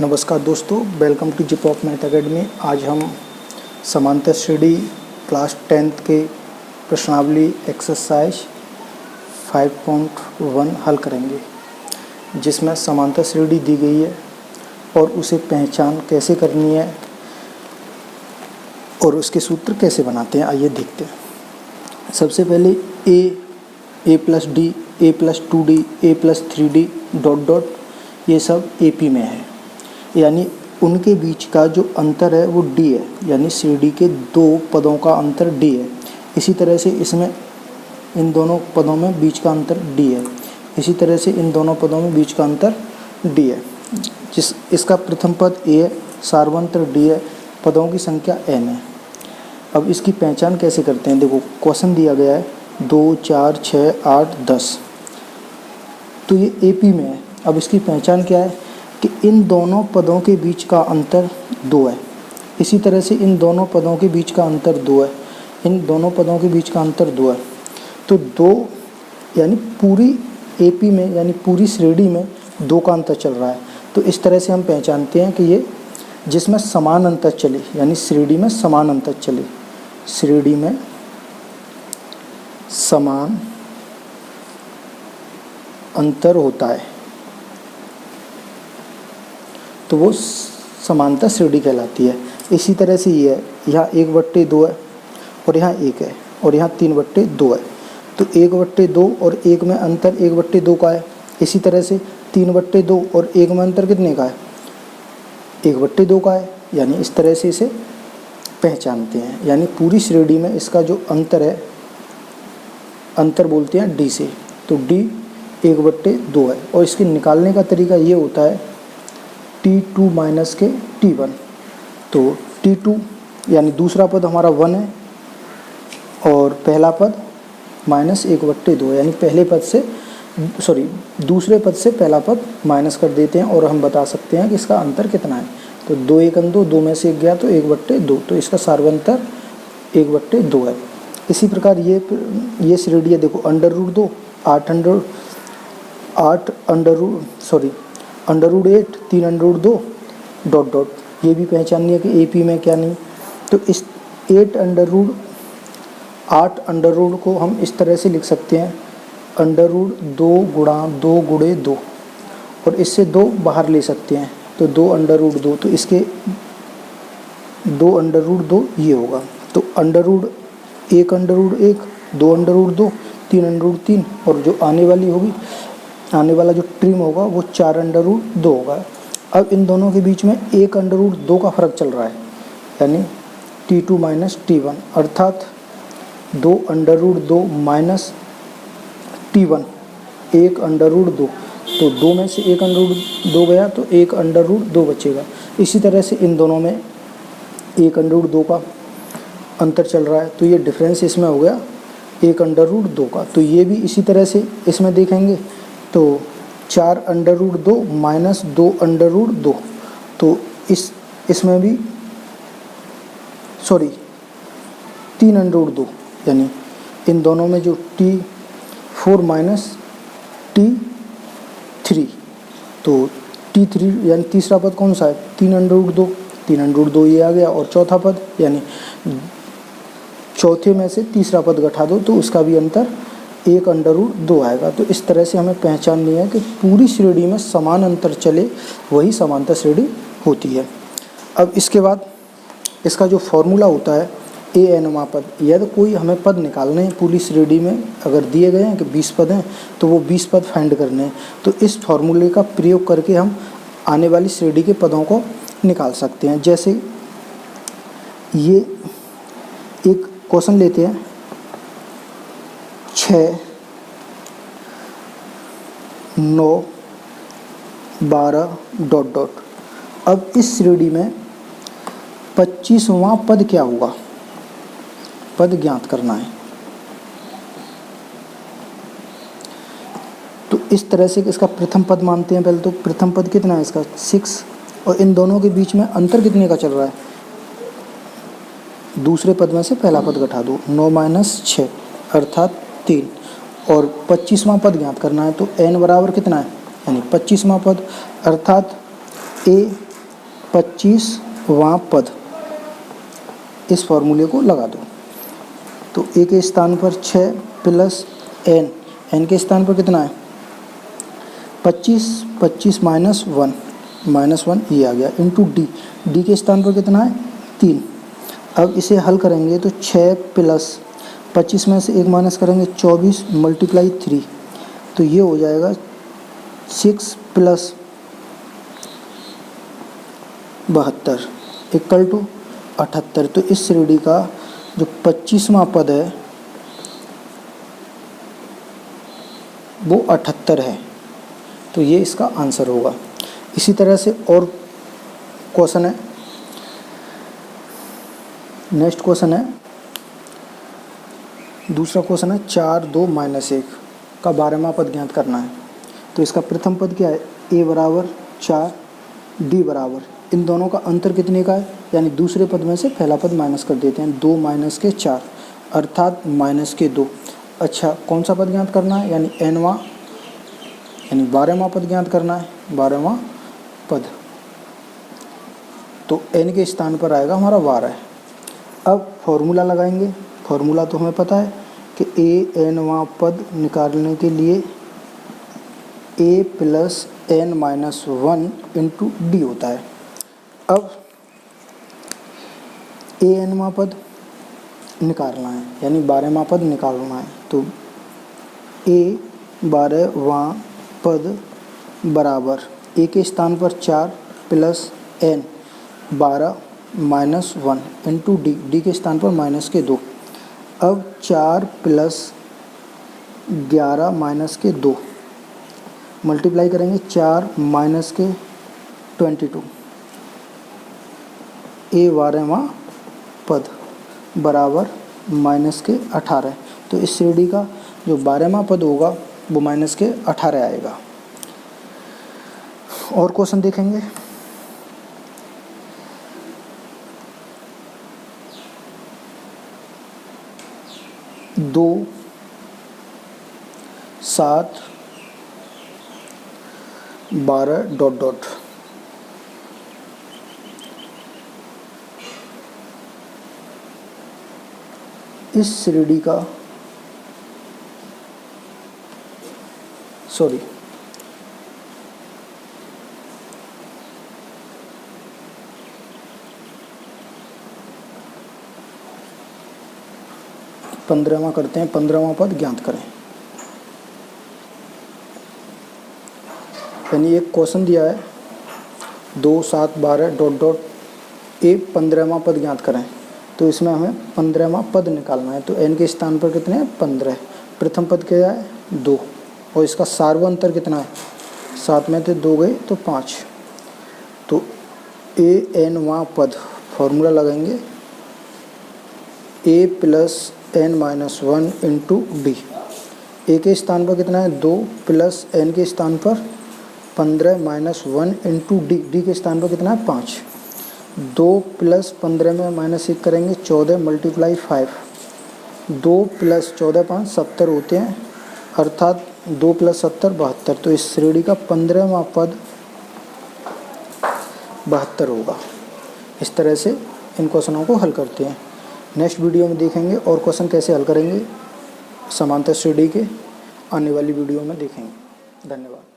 नमस्कार दोस्तों, welcome to जिपॉप math academy. आज हम समांतर श्रेणी क्लास 10th के प्रश्नावली एक्सरसाइज 5.1 हल करेंगे, जिसमें समांतर श्रेणी दी गई है और उसे पहचान कैसे करनी है और उसके सूत्र कैसे बनाते हैं, आइए देखते हैं। सबसे पहले a plus D, a plus 2d, a plus 3d dot dot, ये सब AP में है, यानी उनके बीच का जो अंतर है वो D है, यानी श्रेणी के दो पदों का अंतर D है। इसी तरह से इसमें इन दोनों पदों में बीच का अंतर D है, इसी तरह से इन दोनों पदों में बीच का अंतर D है। इसका प्रथम पद A है, सार्वंत्र D है, पदों की संख्या n है। अब इसकी पहचान कैसे करते हैं, देखो क्वेश्चन दिया गया है 2, 4, 6, 8, 10, तो ये AP में है। अब इसकी पहचान क्या है कि इन दोनों पदों के बीच का अंतर 2 है, इसी तरह से इन दोनों पदों के बीच का अंतर 2 है, इन दोनों पदों के बीच का अंतर 2 है। तो 2 यानी पूरी AP में, यानी पूरी श्रेणी में 2 का अंतर चल रहा है। तो इस तरह से हम पहचानते हैं कि ये जिसमें समान अंतर चले, यानी श्रेणी में समान अंतर चले, श्रेणी में समान अंतर होता है तो वो समांतर श्रेणी कहलाती है। इसी तरह से ये है, यहाँ 1/2 है और यहाँ 1 है और यहाँ 3/2 है, तो 1/2 और 1 में अंतर 1/2 का है। इसी तरह से 3/2 और 1 में अंतर कितने का है, 1/2 का है, यानी इस तरह से इसे पहचानते हैं। यानी पूरी श्रेणी में इसका जो अंतर है, अंतर बोलते हैं D से, तो D 1/2 है। और इसके निकालने का तरीका ये होता है T2 माइनस के T1, तो T2 यानी दूसरा पद हमारा 1 है और पहला पद माइनस 1/2 यानी पहले पद से दूसरे पद से पहला पद माइनस कर देते हैं और हम बता सकते हैं कि इसका अंतर कितना है। तो 2 1 2, 2 में से 1 गया तो 1/2, तो इसका सार्वंतर 1/2 है। इसी प्रकार ये श्रेणी है, देखो √2, √8, 3/2 डॉट डॉट, ये भी पहचाननी है कि AP में क्या नहीं। तो इस 8 को हम इस तरह से लिख सकते हैं, √2 गुणा 2 गुणे 2, और इससे 2 बाहर ले सकते हैं, तो 2 तो इसके 2 ये होगा। तो √1 2 3 और जो आने वाला जो ट्रिम होगा वो 4 होगा। अब इन दोनों के बीच में 1 का फर्क चल रहा है, यानी T2 माइनस T1, अर्थात 2 माइनस T1 1 तो 2 में से 1 गया तो 1 बचेगा। इसी तरह से इन दोनों में 1 का अंतर चल रहा है, तो ये डिफरेंस इसमें हो गया 1 का। तो ये भी इसी तरह से इसमें देखेंगे तो 4 माइनस 2 तो इसमें भी 3 यानी इन दोनों में जो T4 माइनस T3, तो T3 यानी तीसरा पद कौन सा है, 3 ये आ गया, और चौथा पद यानी चौथे में से तीसरा पद घटा दो तो उसका भी अंतर 1 आएगा। तो इस तरह से हमें पहचाननी है कि पूरी श्रेणी में समान अंतर चले वही समांतर श्रेणी होती है। अब इसके बाद इसका जो फॉर्मूला होता है AN पद, यदि कोई हमें पद निकालने हैं पूरी श्रेणी में, अगर दिए गए हैं कि 20 पद हैं तो वो 20 पद फाइंड करने हैं, तो इस फॉर्मूले का प्रयोग करके हम आने वाली श्रेणी के पदों को निकाल सकते हैं। जैसे ये एक क्वेश्चन लेते हैं 6, 9, 12 डॉट डॉट। अब इस श्रेणी में 25वां पद क्या होगा, पद ज्ञात करना है। तो इस तरह से इसका प्रथम पद मानते हैं पहले, तो प्रथम पद कितना है इसका 6, और इन दोनों के बीच में अंतर कितने का चल रहा है, दूसरे पद में से पहला पद घटा दो, 9 माइनस 6 अर्थात 3, और 25वां पद ज्ञात करना है। तो n बराबर कितना है, यानी 25वां पद अर्थात ए 25वां पद, इस फॉर्मूले को लगा दो। तो ए के स्थान पर 6 प्लस एन, एन के स्थान पर कितना है 25, 25 माइनस 1 ये आ गया, इंटू डी, डी के स्थान पर कितना है 3। अब इसे हल करेंगे तो 6 प्लस 25 में से 1 माइनस करेंगे 24 मल्टीप्लाई 3, तो ये हो जाएगा 6 प्लस 72 इक्वल टू 78। तो इस श्रेणी का जो 25वां पद है वो 78 है, तो ये इसका आंसर होगा। इसी तरह से और क्वेश्चन है, नेक्स्ट क्वेश्चन है, दूसरा क्वेश्चन है 4 2 माइनस 1 का 12वां पद ज्ञात करना है। तो इसका प्रथम पद क्या है, a बराबर 4 d बराबर, इन दोनों का अंतर कितने का है, यानी दूसरे पद में से पहला पद माइनस कर देते हैं, 2 माइनस के 4 अर्थात माइनस के 2। अच्छा, कौन सा पद ज्ञात करना है, यानी nवां, यानी 12वां पद ज्ञात करना है, 12वां पद। तो n के स्थान पर आएगा हमारा 12। अब फॉर्मूला लगाएंगे, फॉर्मूला तो हमें पता है कि nवां पद निकालने के लिए a plus n minus 1 into D होता है। अब nवां पद निकालना है, यानी 12वां पद निकालना है, तो a 12वां पद बराबर a के स्थान पर 4 plus n 12 minus 1 into D, D के स्थान पर माइनस के 2। अब 4 प्लस 11 माइनस के 2 मल्टीप्लाई करेंगे 4 माइनस के 22, a 12वां पद बराबर माइनस के 18। तो इस श्रेणी का जो 12वां पद होगा वो माइनस के 18 आएगा। और क्वेश्चन देखेंगे, दो 7 12 डॉट डॉट, इस श्रेणी का सॉरी 15वां करते हैं, 15वां पद ज्ञात करें। यानी एक क्वेश्चन दिया है 2 7 12 डॉट डॉट ए 15वां पद ज्ञात करें, तो इसमें हमें 15वां पद निकालना है। तो n के स्थान पर कितने हैं 15, प्रथम पद क्या है 2, और इसका सार्वंतर कितना है 7 में से 2 गए तो 5। तो nवां पद फॉर्मूला लगाएंगे a plus n minus 1 into d, a के स्थान पर कितना है 2 प्लस n के स्थान पर 15 माइनस 1 इंटू डी, डी के स्थान पर कितना है 5। 2 प्लस 15 में माइनस 1 करेंगे 14 मल्टीप्लाई 5, 2 प्लस 14 5 70 होते हैं, अर्थात 2 प्लस 70 72। तो इस श्रेणी का 15वां पद 72 होगा। इस तरह से इन क्वेश्चनों को हल करते हैं। नेक्स्ट वीडियो में देखेंगे और क्वेश्चन कैसे हल करेंगे समांतर श्रेणी के, आने वाली वीडियो में देखेंगे। धन्यवाद।